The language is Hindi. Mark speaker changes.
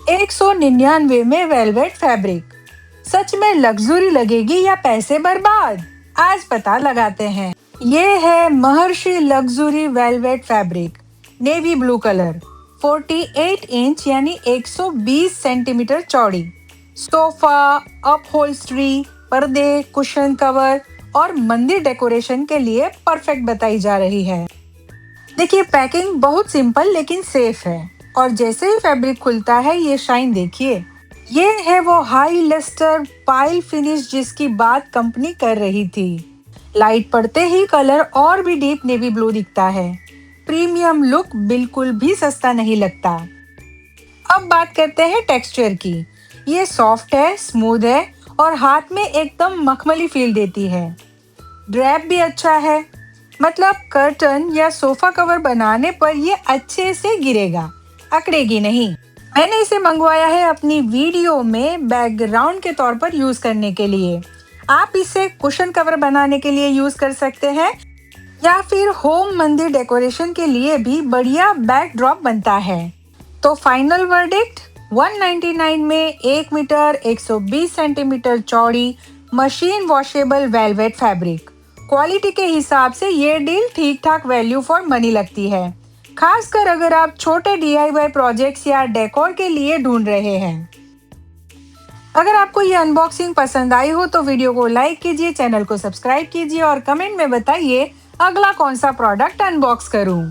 Speaker 1: 199 में वेलवेट फैब्रिक। सच में लग्जरी लगेगी या पैसे बर्बाद? आज पता लगाते हैं। ये है महर्षि luxury velvet fabric, navy blue colour, 48 inch यानी 120 सेंटीमीटर चौड़ी। सोफा, अपहोल्स्ट्री, पर्दे, कुशन कवर और मंदिर डेकोरेशन के लिए परफेक्ट बताई जा रही है। देखिए, पैकिंग बहुत सिंपल लेकिन सेफ है और जैसे ही फैब्रिक खुलता है ये शाइन देखिए। ये है वो हाई लस्टर पाइल फिनिश जिसकी बात कंपनी कर रही थी। लाइट पड़ते ही कलर और भी डीप नेवी ब्लू दिखता है। प्रीमियम लुक, बिल्कुल भी सस्ता नहीं लगता। अब बात करते हैं टेक्सचर की। ये सॉफ्ट है, स्मूथ है और हाथ में एकदम मखमली फील देती है। ड्रैप भी अच्छा है, मतलब कर्टन या सोफा कवर बनाने पर ये अच्छे से गिरेगा, अकड़ेगी नहीं। मैंने इसे मंगवाया है अपनी वीडियो में बैकग्राउंड के तौर पर यूज करने के लिए। आप इसे कुशन कवर बनाने के लिए यूज कर सकते हैं या फिर होम मंदिर डेकोरेशन के लिए भी बढ़िया बैकड्रॉप बनता है। तो फाइनल वर्डिक्ट, 199 में 1 मीटर 120 सेंटीमीटर चौड़ी machine washable velvet fabric. Quality के हिसाब से ये डील ठीक ठाक वैल्यू फॉर मनी लगती है, खासकर अगर आप छोटे DIY प्रोजेक्ट्स या डेकोर के लिए ढूंढ रहे हैं। अगर आपको ये अनबॉक्सिंग पसंद आई हो तो वीडियो को लाइक कीजिए, चैनल को सब्सक्राइब कीजिए और कमेंट में बताइए अगला कौन सा प्रोडक्ट अनबॉक्स करूं।